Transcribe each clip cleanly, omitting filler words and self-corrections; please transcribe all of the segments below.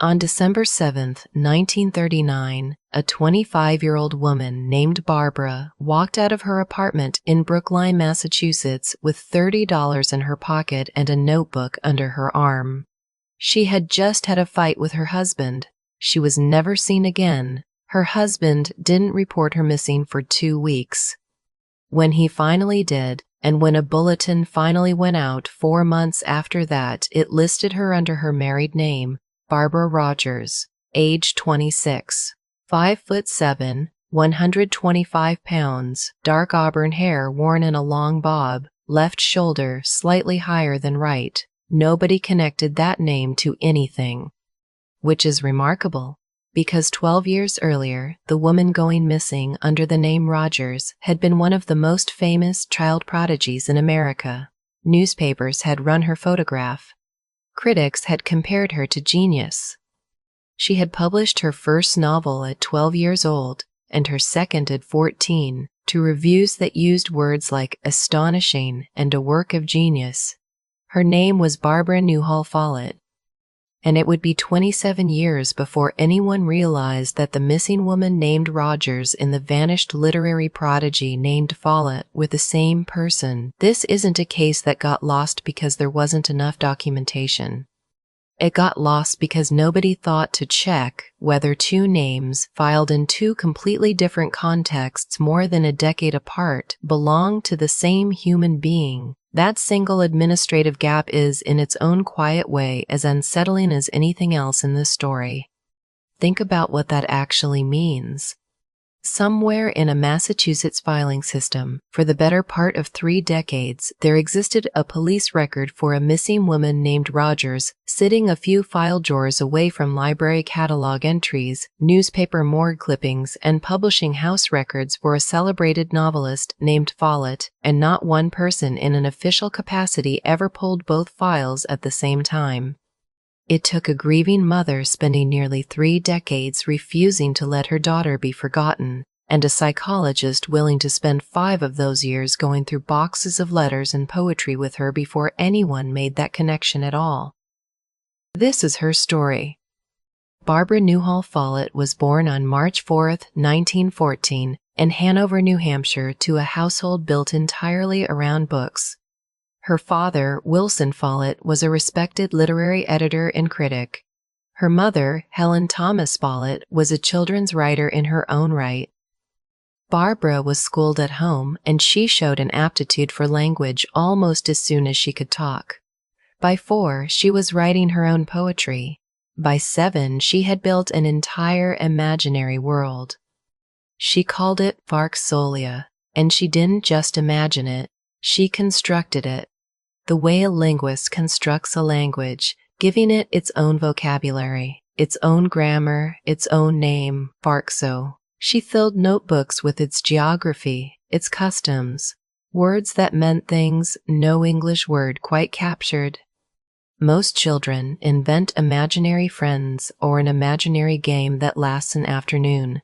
On December 7, 1939, a 25-year-old woman named Barbara walked out of her apartment in Brookline, Massachusetts with $30 in her pocket and a notebook under her arm. She had just had a fight with her husband. She was never seen again. Her husband didn't report her missing for 2 weeks. When he finally did, and when a bulletin finally went out 4 months after that, it listed her under her married name, Barbara Rogers, age 26, 5'7", 125 pounds, dark auburn hair worn in a long bob, left shoulder slightly higher than right. Nobody connected that name to anything, which is remarkable, because 12 years earlier, the woman going missing under the name Rogers had been one of the most famous child prodigies in America. Newspapers had run her photograph. Critics had compared her to genius. She had published her first novel at 12 years old and her second at 14 to reviews that used words like astonishing and a work of genius. Her name was Barbara Newhall Follett, and it would be 27 years before anyone realized that the missing woman named Rogers and the vanished literary prodigy named Follett were the same person. This isn't a case that got lost because there wasn't enough documentation. It got lost because nobody thought to check whether two names filed in two completely different contexts more than a decade apart belonged to the same human being. That single administrative gap is, in its own quiet way, as unsettling as anything else in this story. Think about what that actually means. Somewhere in a Massachusetts filing system, for the better part of 3 decades, there existed a police record for a missing woman named Rogers sitting a few file drawers away from library catalog entries, newspaper morgue clippings, and publishing house records for a celebrated novelist named Follett, and not one person in an official capacity ever pulled both files at the same time. It took a grieving mother spending nearly 3 decades refusing to let her daughter be forgotten, and a psychologist willing to spend 5 of those years going through boxes of letters and poetry with her before anyone made that connection at all. This is her story. Barbara Newhall Follett was born on March 4, 1914, in Hanover, New Hampshire, to a household built entirely around books. Her father, Wilson Follett, was a respected literary editor and critic. Her mother, Helen Thomas Follett, was a children's writer in her own right. Barbara was schooled at home, and she showed an aptitude for language almost as soon as she could talk. By 4, she was writing her own poetry. By 7, she had built an entire imaginary world. She called it Farxolia, and she didn't just imagine it, she constructed it. The way a linguist constructs a language, giving it its own vocabulary, its own grammar, its own name, Farxo. She filled notebooks with its geography, its customs, words that meant things no English word quite captured. Most children invent imaginary friends or an imaginary game that lasts an afternoon.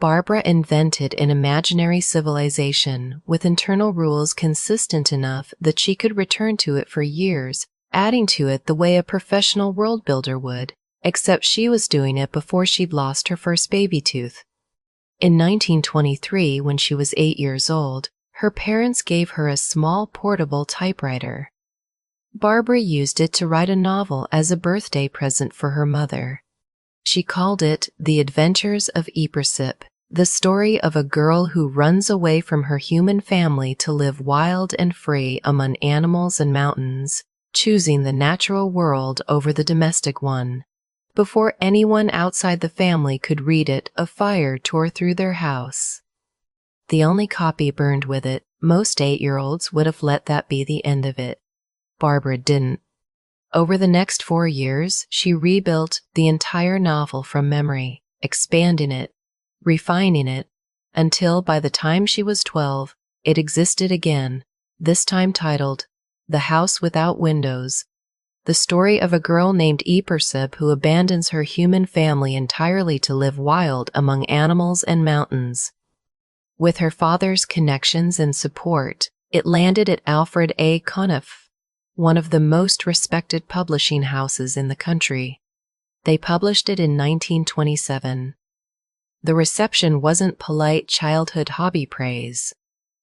Barbara invented an imaginary civilization with internal rules consistent enough that she could return to it for years, adding to it the way a professional world builder would, except she was doing it before she'd lost her first baby tooth. In 1923, when she was 8 years old, her parents gave her a small portable typewriter. Barbara used it to write a novel as a birthday present for her mother. She called it The Adventures of Yppership, the story of a girl who runs away from her human family to live wild and free among animals and mountains, choosing the natural world over the domestic one. Before anyone outside the family could read it, a fire tore through their house. The only copy burned with it. Most 8-year-olds would have let that be the end of it. Barbara didn't. Over the next 4 years, she rebuilt the entire novel from memory, expanding it, refining it, until by the time she was 12, it existed again, this time titled The House Without Windows, the story of a girl named Yppership who abandons her human family entirely to live wild among animals and mountains. With her father's connections and support, it landed at Alfred A. Knopf, one of the most respected publishing houses in the country. They published it in 1927. The reception wasn't polite childhood hobby praise.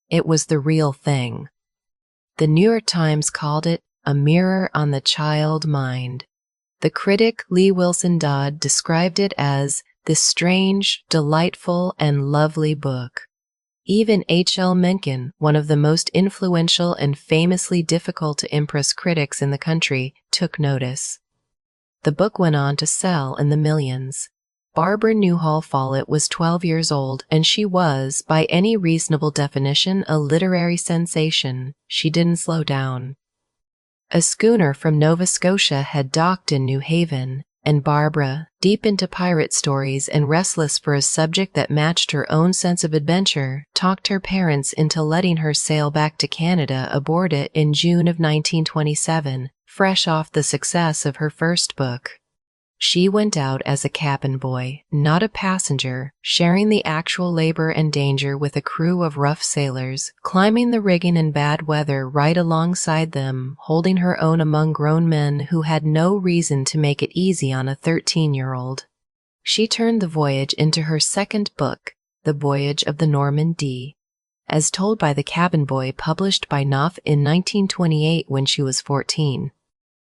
It was the real thing. The New York Times called it a mirror on the child mind. The critic Lee Wilson Dodd described it as this strange, delightful, and lovely book. Even H.L. Mencken, one of the most influential and famously difficult to impress critics in the country, took notice. The book went on to sell in the millions. Barbara Newhall Follett was 12 years old, and she was, by any reasonable definition, a literary sensation. She didn't slow down. A schooner from Nova Scotia had docked in New Haven, and Barbara, deep into pirate stories and restless for a subject that matched her own sense of adventure, talked her parents into letting her sail back to Canada aboard it in June of 1927, fresh off the success of her first book. She went out as a cabin boy, not a passenger, sharing the actual labor and danger with a crew of rough sailors, climbing the rigging in bad weather right alongside them, holding her own among grown men who had no reason to make it easy on a 13-year-old. She turned the voyage into her second book, The Voyage of the Norman D., as told by the cabin boy, published by Knopf in 1928 when she was 14.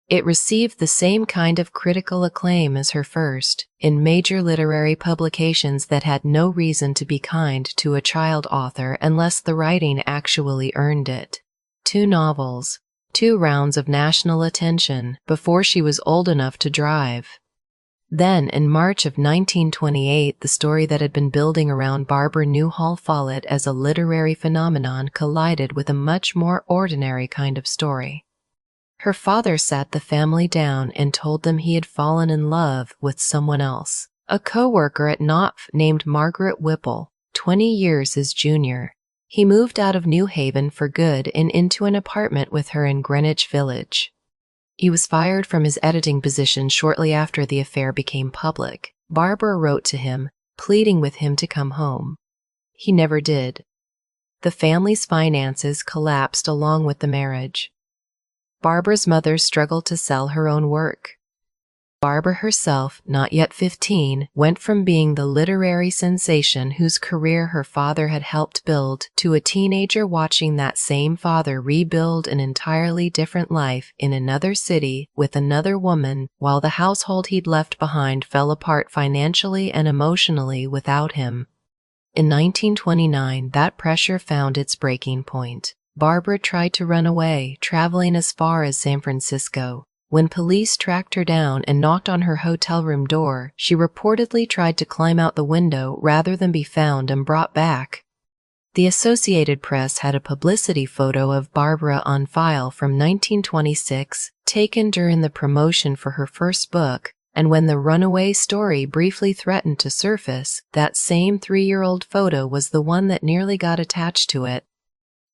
It received the same kind of critical acclaim as her first, in major literary publications that had no reason to be kind to a child author unless the writing actually earned it. 2 novels, 2 rounds of national attention before she was old enough to drive. Then, in March of 1928, the story that had been building around Barbara Newhall Follett as a literary phenomenon collided with a much more ordinary kind of story. Her father sat the family down and told them he had fallen in love with someone else, a co-worker at Knopf named Margaret Whipple, 20 years his junior. He moved out of New Haven for good and into an apartment with her in Greenwich Village. He was fired from his editing position shortly after the affair became public. Barbara wrote to him, pleading with him to come home. He never did. The family's finances collapsed along with the marriage. Barbara's mother struggled to sell her own work. Barbara herself, not yet 15, went from being the literary sensation whose career her father had helped build to a teenager watching that same father rebuild an entirely different life in another city with another woman while the household he'd left behind fell apart financially and emotionally without him. In 1929, that pressure found its breaking point. Barbara tried to run away, traveling as far as San Francisco. When police tracked her down and knocked on her hotel room door, she reportedly tried to climb out the window rather than be found and brought back. The Associated Press had a publicity photo of Barbara on file from 1926, taken during the promotion for her first book, and when the runaway story briefly threatened to surface, that same 3-year-old photo was the one that nearly got attached to it.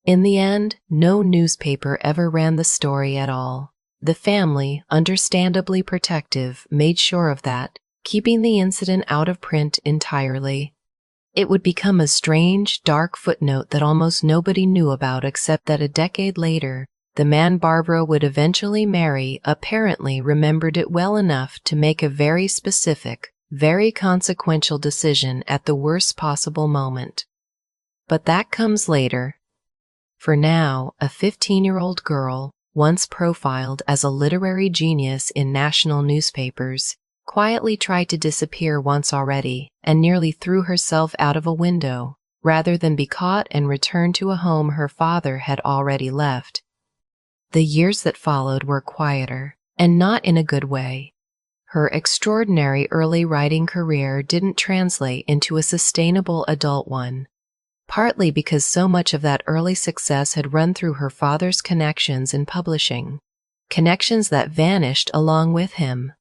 In the end, no newspaper ever ran the story at all. The family, understandably protective, made sure of that, keeping the incident out of print entirely. It would become a strange, dark footnote that almost nobody knew about except that a decade later, the man Barbara would eventually marry apparently remembered it well enough to make a very specific, very consequential decision at the worst possible moment. But that comes later. For now, a 15-year-old girl, once profiled as a literary genius in national newspapers, quietly tried to disappear once already and nearly threw herself out of a window, rather than be caught and returned to a home her father had already left. The years that followed were quieter, and not in a good way. Her extraordinary early writing career didn't translate into a sustainable adult one, partly because so much of that early success had run through her father's connections in publishing, connections that vanished along with him.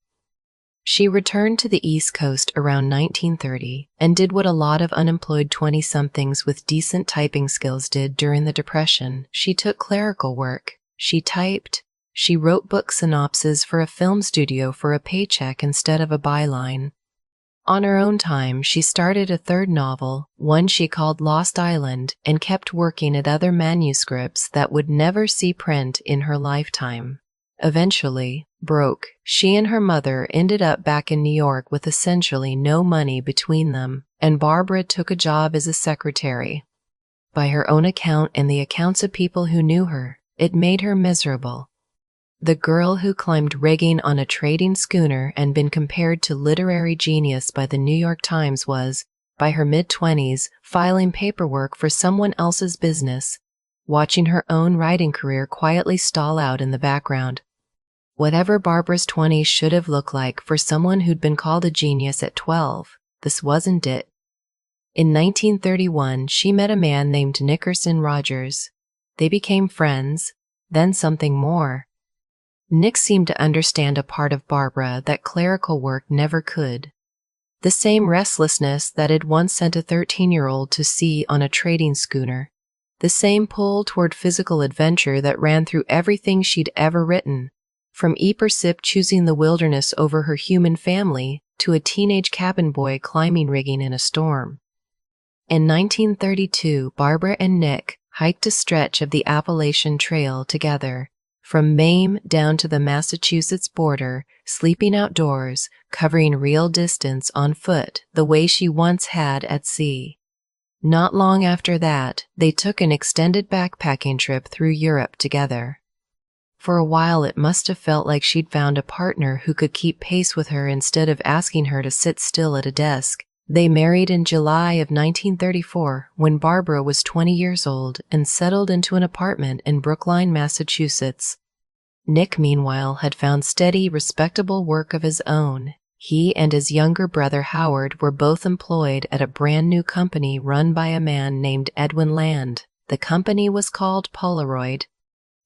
She returned to the East Coast around 1930 and did what a lot of unemployed 20-somethings with decent typing skills did during the Depression. She took clerical work. She typed. She wrote book synopses for a film studio for a paycheck instead of a byline. On her own time, she started a third novel, one she called Lost Island, and kept working at other manuscripts that would never see print in her lifetime. Eventually, broke, she and her mother ended up back in New York with essentially no money between them, and Barbara took a job as a secretary. By her own account and the accounts of people who knew her, it made her miserable. The girl who climbed rigging on a trading schooner and been compared to literary genius by the New York Times was, by her mid-20s, filing paperwork for someone else's business, watching her own writing career quietly stall out in the background. Whatever Barbara's 20s should have looked like for someone who'd been called a genius at 12, this wasn't it. In 1931, she met a man named Nickerson Rogers. They became friends, then something more. Nick seemed to understand a part of Barbara that clerical work never could. The same restlessness that had once sent a 13-year-old to sea on a trading schooner. The same pull toward physical adventure that ran through everything she'd ever written, from Ypres choosing the wilderness over her human family to a teenage cabin boy climbing rigging in a storm. In 1932, Barbara and Nick hiked a stretch of the Appalachian Trail together, from Maine down to the Massachusetts border, sleeping outdoors, covering real distance on foot the way she once had at sea. Not long after that, they took an extended backpacking trip through Europe together. For a while it must have felt like she'd found a partner who could keep pace with her instead of asking her to sit still at a desk. They married in July of 1934 when Barbara was 20 years old and settled into an apartment in Brookline, Massachusetts. Nick, meanwhile, had found steady, respectable work of his own. He and his younger brother Howard were both employed at a brand new company run by a man named Edwin Land. The company was called Polaroid.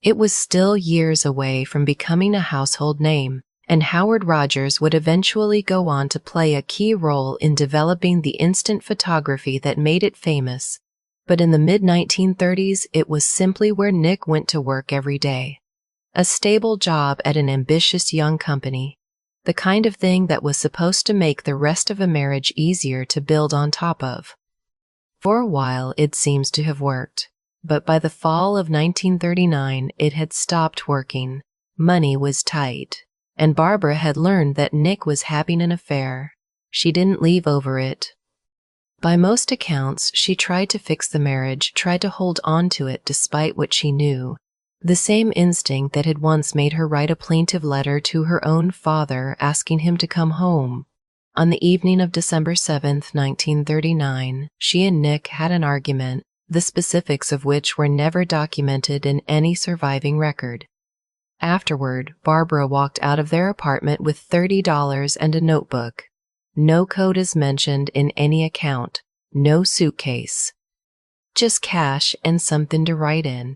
It was still years away from becoming a household name, and Howard Rogers would eventually go on to play a key role in developing the instant photography that made it famous. But in the mid-1930s, it was simply where Nick went to work every day. A stable job at an ambitious young company, the kind of thing that was supposed to make the rest of a marriage easier to build on top of. For a while, it seems to have worked, but by the fall of 1939, it had stopped working. Money was tight. And Barbara had learned that Nick was having an affair. She didn't leave over it. By most accounts, she tried to fix the marriage, tried to hold on to it despite what she knew. The same instinct that had once made her write a plaintive letter to her own father asking him to come home. On the evening of December 7, 1939, she and Nick had an argument, the specifics of which were never documented in any surviving record. Afterward, Barbara walked out of their apartment with $30 and a notebook. No code is mentioned in any account, no suitcase. Just cash and something to write in.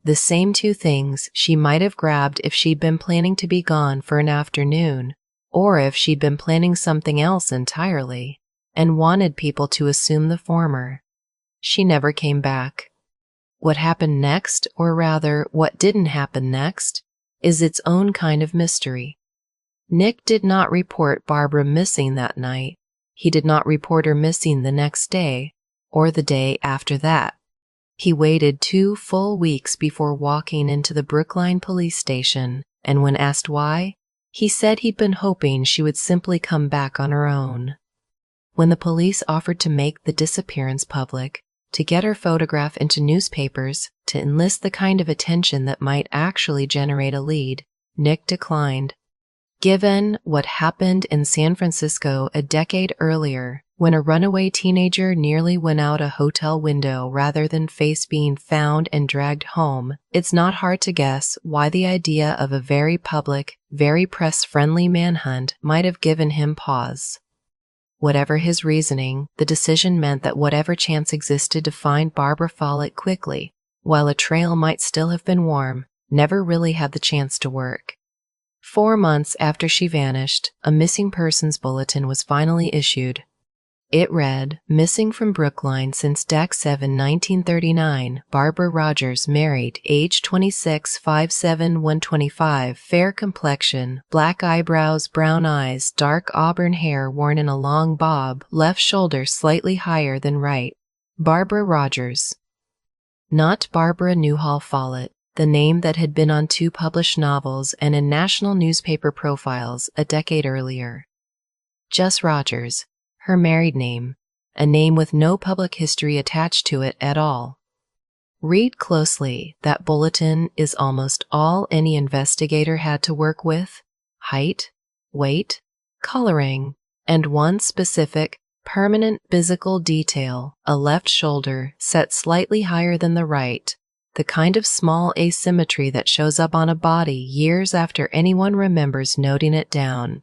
The same two things she might have grabbed if she'd been planning to be gone for an afternoon, or if she'd been planning something else entirely, and wanted people to assume the former. She never came back. What happened next, or rather, what didn't happen next, is its own kind of mystery. Nick did not report Barbara missing that night. He did not report her missing the next day, or the day after that. He waited 2 full weeks before walking into the Brookline police station, and when asked why, he said he'd been hoping she would simply come back on her own. When the police offered to make the disappearance public, to get her photograph into newspapers, to enlist the kind of attention that might actually generate a lead, Nick declined. Given what happened in San Francisco a decade earlier, when a runaway teenager nearly went out a hotel window rather than face being found and dragged home, it's not hard to guess why the idea of a very public, very press-friendly manhunt might have given him pause. Whatever his reasoning, the decision meant that whatever chance existed to find Barbara Follett quickly, while a trail might still have been warm, never really had the chance to work. 4 months after she vanished, a missing persons bulletin was finally issued. It read, "Missing from Brookline since Dec 7, 1939, Barbara Rogers, married, age 26, 5'7", 125, fair complexion, black eyebrows, brown eyes, dark auburn hair worn in a long bob, left shoulder slightly higher than right. Barbara Rogers." Not Barbara Newhall Follett, the name that had been on 2 published novels and in national newspaper profiles a decade earlier. Jess Rogers, her married name, a name with no public history attached to it at all. Read closely. That bulletin is almost all any investigator had to work with: height, weight, coloring, and one specific, permanent physical detail, a left shoulder set slightly higher than the right, the kind of small asymmetry that shows up on a body years after anyone remembers noting it down.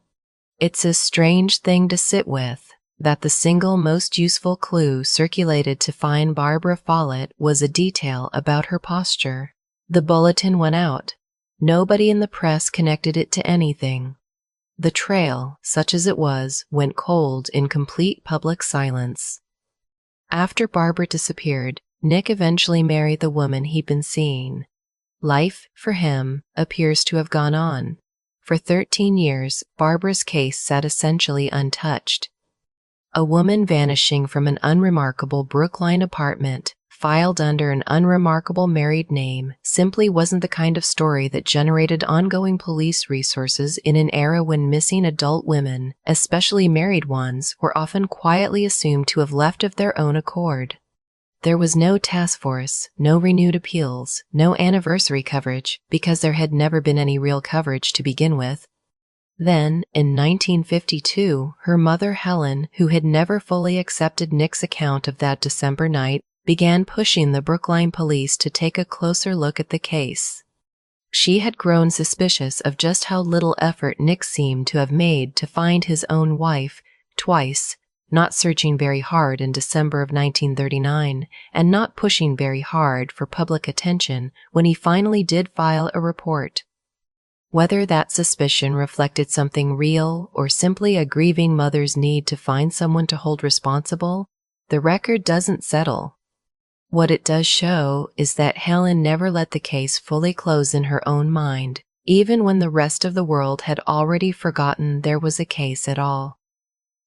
It's a strange thing to sit with, that the single most useful clue circulated to find Barbara Follett was a detail about her posture. The bulletin went out. Nobody in the press connected it to anything. The trail, such as it was, went cold in complete public silence. After Barbara disappeared, Nick eventually married the woman he'd been seeing. Life, for him, appears to have gone on. For 13 years, Barbara's case sat essentially untouched. A woman vanishing from an unremarkable Brookline apartment, filed under an unremarkable married name, simply wasn't the kind of story that generated ongoing police resources in an era when missing adult women, especially married ones, were often quietly assumed to have left of their own accord. There was no task force, no renewed appeals, no anniversary coverage, because there had never been any real coverage to begin with. Then, in 1952, her mother Helen, who had never fully accepted Nick's account of that December night, began pushing the Brookline police to take a closer look at the case. She had grown suspicious of just how little effort Nick seemed to have made to find his own wife twice, not searching very hard in December of 1939, and not pushing very hard for public attention when he finally did file a report. Whether that suspicion reflected something real or simply a grieving mother's need to find someone to hold responsible, the record doesn't settle. What it does show is that Helen never let the case fully close in her own mind, even when the rest of the world had already forgotten there was a case at all.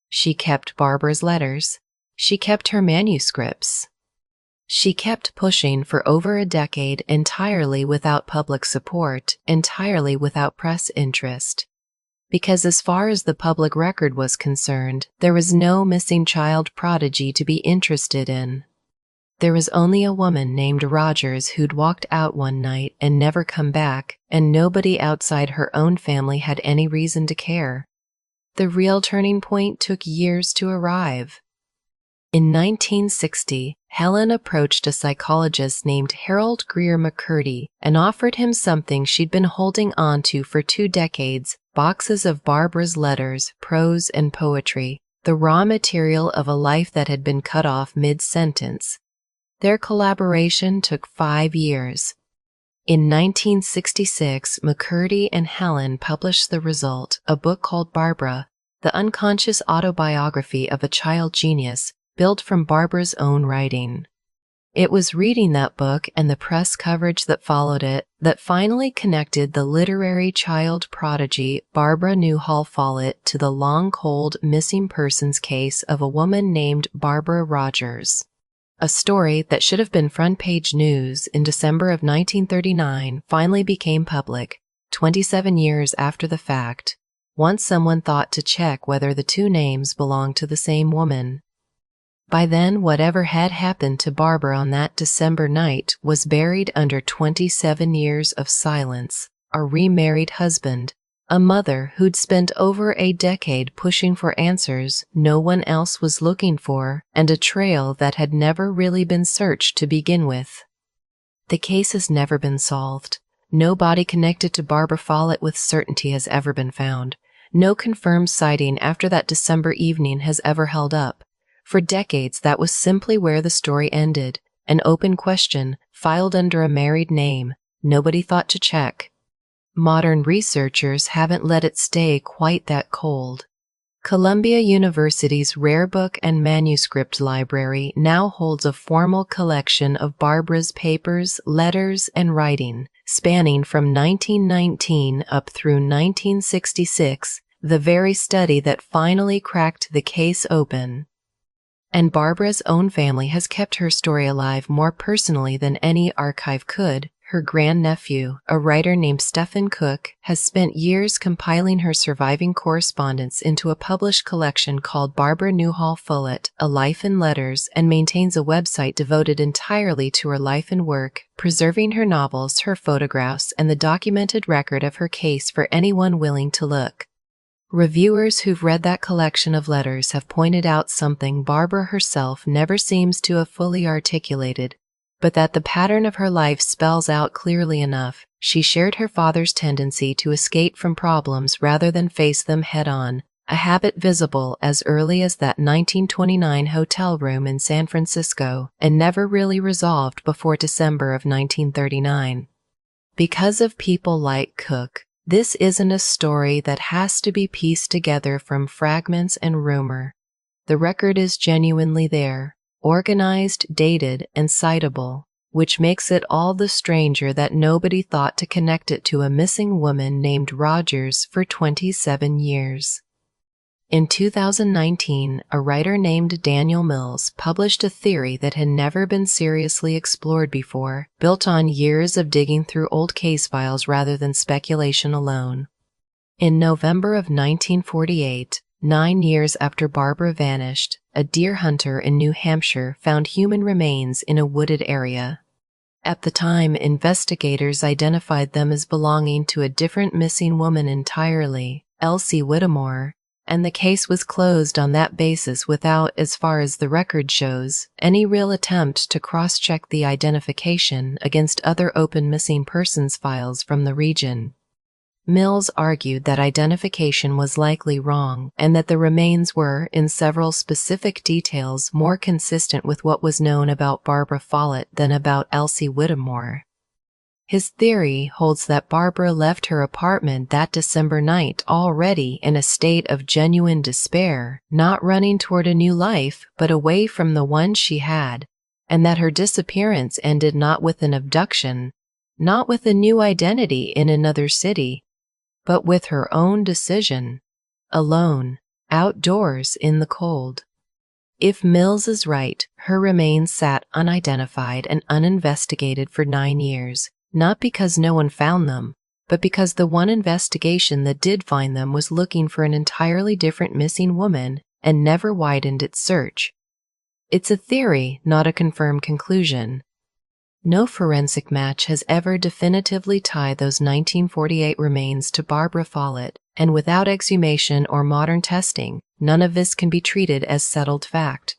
She kept Barbara's letters. She kept her manuscripts. She kept pushing for over a decade entirely without public support, entirely without press interest. Because as far as the public record was concerned, there was no missing child prodigy to be interested in. There was only a woman named Rogers who'd walked out one night and never come back, and nobody outside her own family had any reason to care. The real turning point took years to arrive. In 1960, Helen approached a psychologist named Harold Greer McCurdy and offered him something she'd been holding on to for 2 decades, boxes of Barbara's letters, prose and poetry, the raw material of a life that had been cut off mid-sentence. Their collaboration took 5 years. In 1966, McCurdy and Helen published the result, a book called Barbara, the unconscious autobiography of a child genius, built from Barbara's own writing. It was reading that book and the press coverage that followed it that finally connected the literary child prodigy Barbara Newhall Follett to the long cold missing persons case of a woman named Barbara Rogers. A story that should have been front-page news in December of 1939 finally became public, 27 years after the fact, once someone thought to check whether the 2 names belonged to the same woman. By then, whatever had happened to Barbara on that December night was buried under 27 years of silence, a remarried husband, a mother who'd spent over a decade pushing for answers no one else was looking for, and a trail that had never really been searched to begin with. The case has never been solved. No body connected to Barbara Follett with certainty has ever been found. No confirmed sighting after that December evening has ever held up. For decades, that was simply where the story ended, an open question, filed under a married name. Nobody thought to check. Modern researchers haven't let it stay quite that cold. Columbia University's Rare Book and Manuscript Library now holds a formal collection of Barbara's papers, letters, and writing, spanning from 1919 up through 1966, the very study that finally cracked the case open. And Barbara's own family has kept her story alive more personally than any archive could. her grandnephew, a writer named Stephen Cook, has spent years compiling her surviving correspondence into a published collection called Barbara Newhall Follett, A Life in Letters, and maintains a website devoted entirely to her life and work, preserving her novels, her photographs, and the documented record of her case for anyone willing to look. Reviewers who've read that collection of letters have pointed out something Barbara herself never seems to have fully articulated, but that the pattern of her life spells out clearly enough. She shared her father's tendency to escape from problems rather than face them head-on, a habit visible as early as that 1929 hotel room in San Francisco, and never really resolved before December of 1939. Because of people like Cook, this isn't a story that has to be pieced together from fragments and rumor. The record is genuinely there, organized, dated, and citable, which makes it all the stranger that nobody thought to connect it to a missing woman named Rogers for 27 years. In 2019, a writer named Daniel Mills published a theory that had never been seriously explored before, built on years of digging through old case files rather than speculation alone. In November of 1948, 9 years after Barbara vanished, a deer hunter in New Hampshire found human remains in a wooded area. At the time, investigators identified them as belonging to a different missing woman entirely, Elsie Whittemore, and the case was closed on that basis without, as far as the record shows, any real attempt to cross-check the identification against other open missing persons files from the region. Mills argued that identification was likely wrong and that the remains were, in several specific details, more consistent with what was known about Barbara Follett than about Elsie Whittemore. His theory holds that Barbara left her apartment that December night already in a state of genuine despair, not running toward a new life, but away from the one she had, and that her disappearance ended not with an abduction, not with a new identity in another city, but with her own decision, alone, outdoors in the cold. If Mills is right, her remains sat unidentified and uninvestigated for 9 years, not because no one found them, but because the one investigation that did find them was looking for an entirely different missing woman and never widened its search. It's a theory, not a confirmed conclusion. No forensic match has ever definitively tied those 1948 remains to Barbara Follett, and without exhumation or modern testing, none of this can be treated as settled fact.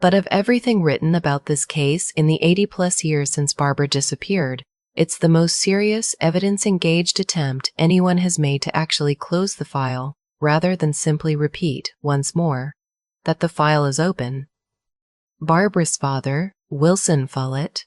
But of everything written about this case in the 80-plus years since Barbara disappeared, it's the most serious, evidence-engaged attempt anyone has made to actually close the file, rather than simply repeat, once more, that the file is open. Barbara's father, Wilson Follett,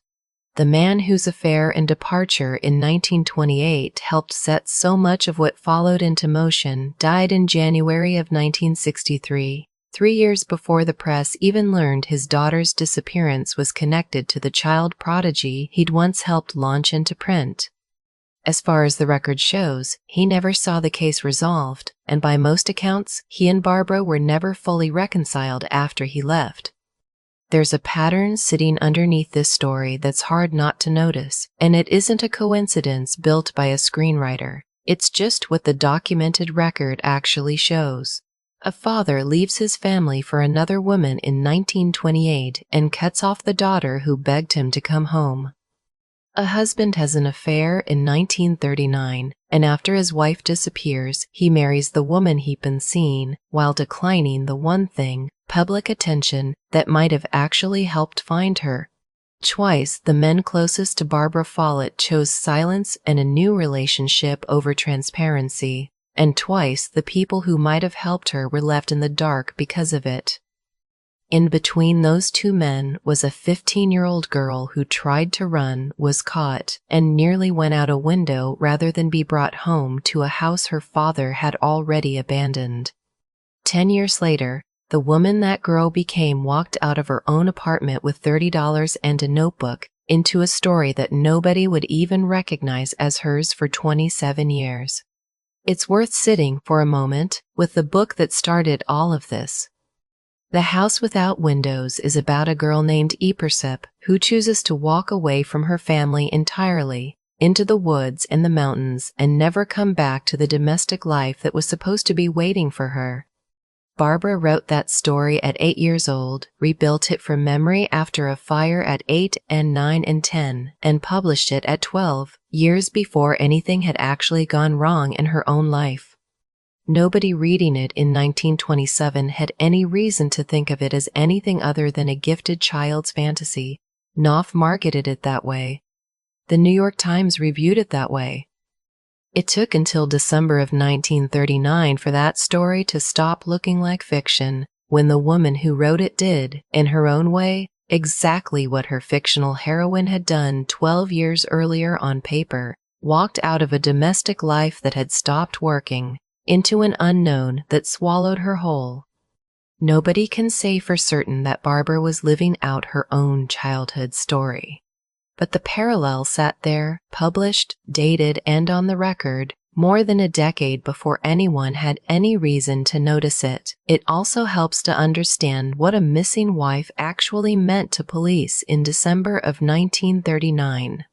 the man whose affair and departure in 1928 helped set so much of what followed into motion, died in January of 1963, 3 years before the press even learned his daughter's disappearance was connected to the child prodigy he'd once helped launch into print. As far as the record shows, he never saw the case resolved, and by most accounts, he and Barbara were never fully reconciled after he left. There's a pattern sitting underneath this story that's hard not to notice, and it isn't a coincidence built by a screenwriter. It's just what the documented record actually shows. A father leaves his family for another woman in 1928 and cuts off the daughter who begged him to come home. A husband has an affair in 1939, and after his wife disappears, he marries the woman he'd been seeing, while declining the one thing, public attention, that might have actually helped find her. Twice, the men closest to Barbara Follett chose silence and a new relationship over transparency, and twice the people who might have helped her were left in the dark because of it. In between those two men was a 15-year-old girl who tried to run, was caught, and nearly went out a window rather than be brought home to a house her father had already abandoned. 10 years later, the woman that girl became walked out of her own apartment with $30 and a notebook into a story that nobody would even recognize as hers for 27 years. It's worth sitting for a moment with the book that started all of this. The House Without Windows is about a girl named Epersip who chooses to walk away from her family entirely, into the woods and the mountains, and never come back to the domestic life that was supposed to be waiting for her. Barbara wrote that story at 8 years old, rebuilt it from memory after a fire at 8 and 9 and 10, and published it at 12, years before anything had actually gone wrong in her own life. Nobody reading it in 1927 had any reason to think of it as anything other than a gifted child's fantasy. Knopf marketed it that way. The New York Times reviewed it that way. It took until December of 1939 for that story to stop looking like fiction, when the woman who wrote it did, in her own way, exactly what her fictional heroine had done 12 years earlier on paper, walked out of a domestic life that had stopped working, into an unknown that swallowed her whole. Nobody can say for certain that Barbara was living out her own childhood story. But the parallel sat there, published, dated, and on the record, more than a decade before anyone had any reason to notice it. It also helps to understand what a missing wife actually meant to police in December of 1939.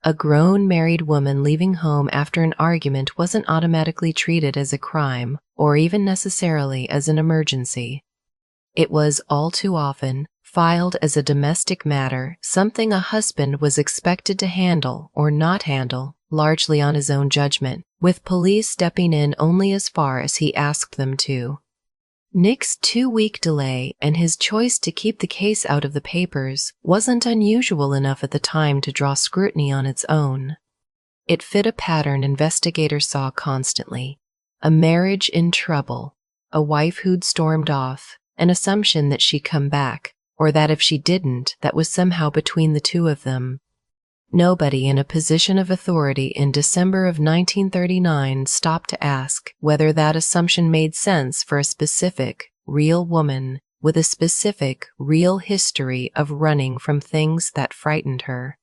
A grown married woman leaving home after an argument wasn't automatically treated as a crime, or even necessarily as an emergency. It was, all too often, filed as a domestic matter, something a husband was expected to handle or not handle, largely on his own judgment, with police stepping in only as far as he asked them to. Nick's 2-week delay and his choice to keep the case out of the papers wasn't unusual enough at the time to draw scrutiny on its own. It fit a pattern investigators saw constantly: a marriage in trouble, a wife who'd stormed off, an assumption that she'd come back, or that if she didn't, that was somehow between the two of them. Nobody in a position of authority in December of 1939 stopped to ask whether that assumption made sense for a specific, real woman with a specific, real history of running from things that frightened her.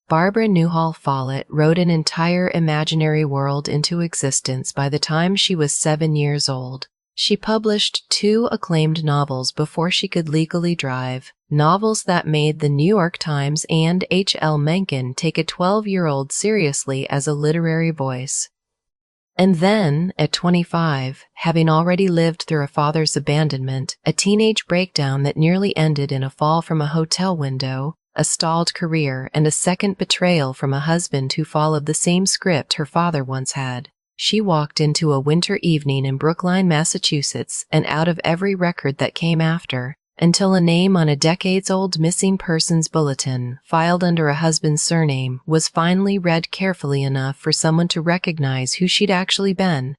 Barbara Newhall Follett wrote an entire imaginary world into existence by the time she was 7 years old. She published 2 acclaimed novels before she could legally drive, novels that made the New York Times and H.L. Mencken take a 12-year-old seriously as a literary voice. And then, at 25, having already lived through a father's abandonment, a teenage breakdown that nearly ended in a fall from a hotel window, a stalled career, and a second betrayal from a husband who followed the same script her father once had, she walked into a winter evening in Brookline, Massachusetts, and out of every record that came after, until a name on a decades-old missing persons bulletin, filed under a husband's surname, was finally read carefully enough for someone to recognize who she'd actually been,